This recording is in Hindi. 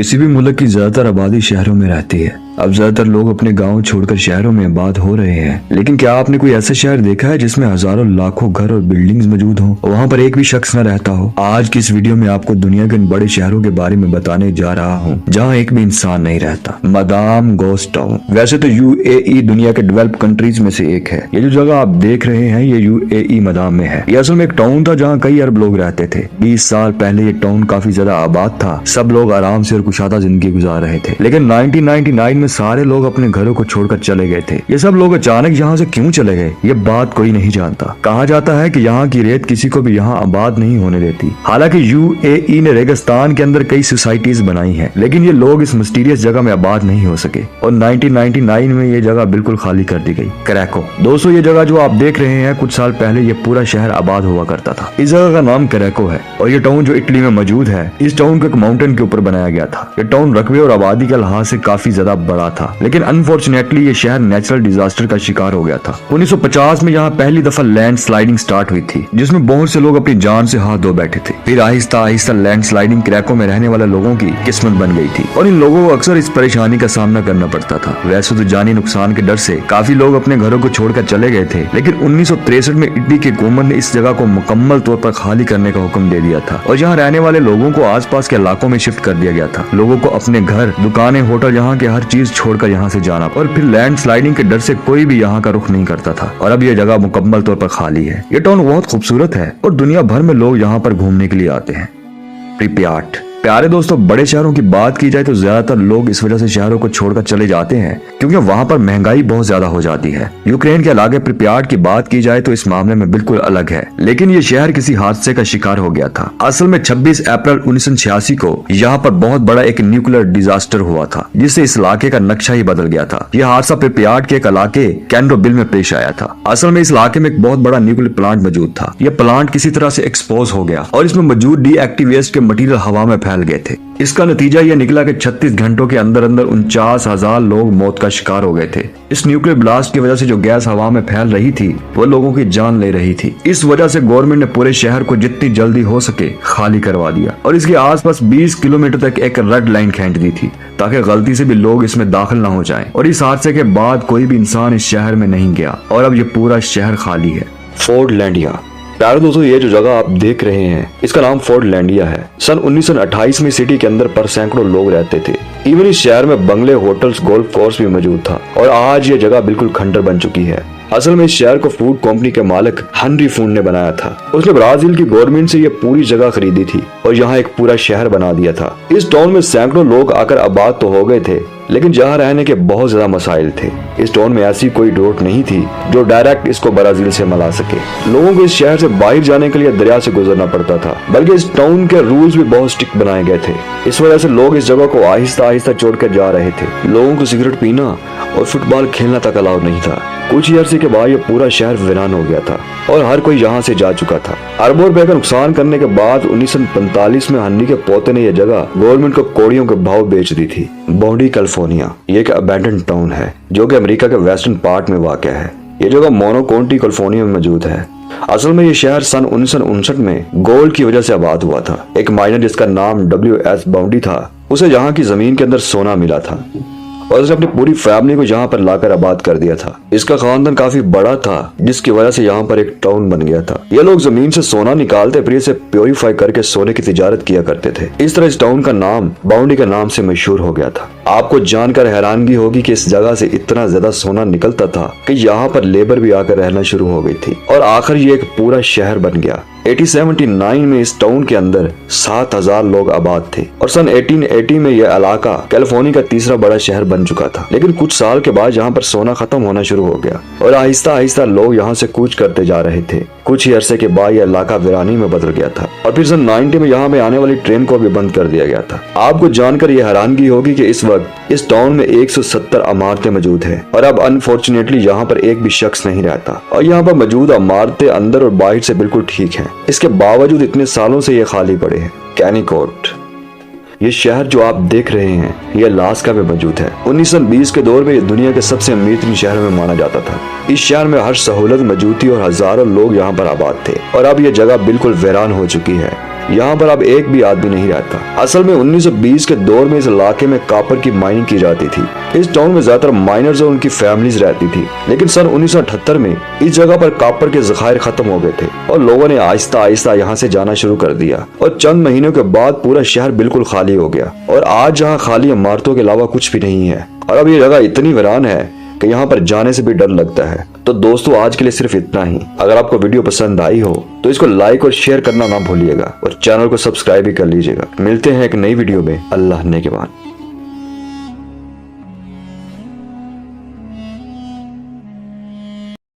किसी भी मुल्क की ज्यादातर आबादी शहरों में रहती है। अब ज्यादातर लोग अपने गांव छोड़कर शहरों में आबाद हो रहे हैं, लेकिन क्या आपने कोई ऐसा शहर देखा है जिसमें हजारों लाखों घर और बिल्डिंग्स मौजूद हों, वहाँ पर एक भी शख्स न रहता हो? आज की इस वीडियो में आपको दुनिया के इन बड़े शहरों के बारे में बताने जा रहा हूँ जहाँ एक भी इंसान नहीं रहता। Madam ghost town. वैसे तो यूएई दुनिया के डेवलप कंट्रीज में से एक है। ये जो जगह आप देख रहे हैं ये यूएई मदाम में है। ये असल में एक टाउन था जहाँ कई अरब लोग रहते थे। 20 साल पहले ये टाउन काफी ज्यादा आबाद था। सब लोग आराम से और कुशादा जिंदगी गुजार रहे थे, लेकिन 1999 में सारे लोग अपने घरों को छोड़कर चले गए थे। ये सब लोग अचानक यहाँ से क्यों चले गए ये बात कोई नहीं जानता। कहा जाता है कि यहाँ की रेत किसी को भी यहाँ आबाद नहीं होने देती। हालांकि यूएई ने रेगिस्तान के अंदर कई सोसाइटीज बनाई हैं, लेकिन ये लोग इस मिस्टीरियस जगह में आबाद नहीं हो सके और 1999 में ये जगह बिल्कुल खाली कर दी गई। करैको। दोस्तों ये जगह जो आप देख रहे हैं कुछ साल पहले ये पूरा शहर आबाद हुआ करता था। इस जगह का नाम करैको है और ये टाउन जो इटली में मौजूद है, इस टाउन को एक माउंटेन के ऊपर बनाया गया था। ये टाउन रकबे और आबादी के लिहाज से काफी ज्यादा बड़ा था, लेकिन अनफॉर्चुनेटली ये शहर नेचुरल डिजास्टर का शिकार हो गया था। 1950 में यहाँ पहली दफा लैंड स्लाइडिंग स्टार्ट हुई थी, जिसमें बहुत से लोग अपनी जान से हाथ धो बैठे थे। फिर आहिस्ता आहिस्ता लैंड स्लाइडिंग करैको में रहने वाले लोगों की किस्मत बन गई थी और इन लोगों को अक्सर इस परेशानी का सामना करना पड़ता था। वैसे तो जानी नुकसान के डर से काफी लोग अपने घरों को छोड़कर चले गए थे, लेकिन 1963 में इटली के हुकूमत ने इस जगह को मुकम्मल तौर पर खाली करने का हुक्म दे दिया था और यहाँ रहने वाले लोगों को आसपास के इलाकों में शिफ्ट कर दिया गया था। लोगों को अपने घर, दुकानें, होटल, यहाँ के हर चीज छोड़कर यहाँ से जाना और फिर लैंड स्लाइडिंग के डर से कोई भी यहाँ का रुख नहीं करता था और अब ये जगह मुकम्मल तौर पर खाली है। ये टाउन बहुत खूबसूरत है और दुनिया भर में लोग यहाँ पर घूमने के लिए आते हैं। प्रिप्याट। प्यारे दोस्तों, बड़े शहरों की बात की जाए तो ज्यादातर लोग इस वजह से शहरों को छोड़कर चले जाते हैं क्योंकि वहाँ पर महंगाई बहुत ज्यादा हो जाती है। यूक्रेन के इलाके प्रिप्याट की बात की जाए तो इस मामले में बिल्कुल अलग है, लेकिन ये शहर किसी हादसे का शिकार हो गया था। असल में 26 अप्रैल 1986 को यहाँ पर बहुत बड़ा एक न्यूक्लियर डिजास्टर हुआ था, जिससे इस इलाके का नक्शा ही बदल गया था। यह हादसा प्रिप्याट के एक इलाके कैंड्रोबिल में पेश आया था। असल में इस इलाके में एक बहुत बड़ा न्यूक्लियर प्लांट मौजूद था। यह प्लांट किसी तरह से एक्सपोज हो गया और इसमें मौजूद डीएक्टिव वेस्ट के मटीरियल हवा में फैल गए थे। इसका नतीजा यह निकला कि 36 घंटों के अंदर अंदर 49,000 लोग मौत का शिकार हो गए थे। इस न्यूक्लियर ब्लास्ट की वजह से जो गैस हवा में फैल रही थी वो लोगों की जान ले रही थी। इस वजह से गवर्नमेंट ने पूरे शहर को जितनी जल्दी हो सके खाली करवा दिया और इसके आसपास 20 किलोमीटर तक एक रेड लाइन खींच दी थी ताकि गलती से भी लोग इसमें दाखिल न हो जाएं। और इस हादसे के बाद कोई भी इंसान इस शहर में नहीं गया और अब ये पूरा शहर खाली है। फोर्डलैंडिया। प्यारे दोस्तों, ये जो जगह आप देख रहे हैं इसका नाम फोर्डलैंडिया है। सन 1928 में सिटी के अंदर पर सैकड़ों लोग रहते थे। इवन इस शहर में बंगले, होटल्स, गोल्फ कोर्स भी मौजूद था और आज ये जगह बिल्कुल खंडर बन चुकी है। असल में इस शहर को फूड कंपनी के मालिक हेनरी फूड ने बनाया था। उसने ब्राजील की गवर्नमेंट से ये पूरी जगह खरीदी थी और यहाँ एक पूरा शहर बना दिया था। इस टाउन में सैकड़ों लोग आकर आबाद तो हो गए थे, लेकिन जहाँ रहने के बहुत ज्यादा मसाइल थे। इस टाउन में ऐसी कोई रोड नहीं थी जो डायरेक्ट इसको ब्राजील से मिला सके। लोगों को इस शहर से बाहर जाने के लिए दरिया से गुजरना पड़ता था, बल्कि इस टाउन के रूल्स भी बहुत स्ट्रिक्ट बनाए गए थे। इस वजह से लोग इस जगह को आहिस्ता आहिस्ता छोड़कर जा रहे थे। लोगों को सिगरेट पीना और फुटबॉल खेलना तक अलाउड नहीं था। कुछ ही अरसे के बाद ये पूरा शहर वीरान हो गया था और हर कोई यहाँ से जा चुका था। अरबों रुपए का नुकसान करने के बाद 1945 में हेनरी के पोते ने यह जगह गवर्नमेंट को कौड़ियों के भाव बेच दी थी। बाउंडी कैलिफोर्निया ये एक अबैंडन टाउन है जो कि अमेरिका के वेस्टर्न पार्ट में वाक़या है। ये जगह मोनो काउंटी कैलिफोर्निया में मौजूद है। असल में ये शहर सन 1959 में गोल्ड की वजह से आबाद हुआ था। एक माइनर जिसका नाम WS बाउंडी था, उसे यहाँ की जमीन के अंदर सोना मिला था और उसने अपनी पूरी फैमिली को यहाँ पर लाकर आबाद कर दिया था। इसका खानदान काफी बड़ा था, जिसकी वजह से यहाँ पर एक टाउन बन गया था। ये लोग जमीन से सोना निकालते फिर इसे प्योरीफाई करके सोने की तिजारत किया करते थे। इस तरह इस टाउन का नाम बाउंडी के नाम से मशहूर हो गया था। आपको जानकर हैरानगी होगी कि इस जगह से इतना ज्यादा सोना निकलता था कि यहाँ पर लेबर भी आकर रहना शुरू हो गई थी और आखिर ये एक पूरा शहर बन गया। 1879 में इस टाउन के अंदर 7,000 लोग आबाद थे और सन 1880 में यह इलाका कैलिफोर्निया का तीसरा बड़ा शहर बन चुका था। लेकिन कुछ साल के बाद यहाँ पर सोना खत्म होना शुरू हो गया और आहिस्ता आहिस्ता लोग यहाँ से कूच करते जा रहे थे। कुछ ही अरसे के बाद यह इलाका वीरानी में बदल गया था और फिर सन 90 में यहाँ पे आने वाली ट्रेन को भी बंद कर दिया गया था। आपको जानकर यह हैरानगी होगी कि इस वक्त इस टाउन में 170 इमारतें मौजूद हैं और अब अनफॉर्चुनेटली यहाँ पर एक भी शख्स नहीं रहता और यहाँ पर मौजूद इमारतें अंदर और बाहर से बिल्कुल ठीक हैं। इसके बावजूद इतने सालों से ये खाली पड़े हैं। कैनिकोट। ये शहर जो आप देख रहे हैं ये अलास्का में मौजूद है। 1920 के दौर में ये दुनिया के सबसे अमीर तीन शहरों में माना जाता था। इस शहर में हर सहूलत मौजूद थी और हजारों लोग यहाँ पर आबाद थे और अब ये जगह बिल्कुल वीरान हो चुकी है। यहाँ पर अब एक भी आदमी नहीं रहता। असल में 1920 के दौर में इस इलाके में कॉपर की माइनिंग की जाती थी। इस टाउन में ज्यादातर माइनर्स और उनकी फैमिलीज रहती थी, लेकिन सन 1978 में इस जगह पर कॉपर के जखायर खत्म हो गए थे और लोगों ने आहिस्ता आहिस्ता यहाँ से जाना शुरू कर दिया और चंद महीनों के बाद पूरा शहर बिल्कुल खाली हो गया और आज जहाँ खाली इमारतों के अलावा कुछ भी नहीं है और अब ये जगह इतनी वीरान है कि यहाँ पर जाने से भी डर लगता है। तो दोस्तों, आज के लिए सिर्फ इतना ही। अगर आपको वीडियो पसंद आई हो तो इसको लाइक और शेयर करना ना भूलिएगा और चैनल को सब्सक्राइब भी कर लीजिएगा। मिलते हैं एक नई वीडियो में। अल्लाह ने के बाद।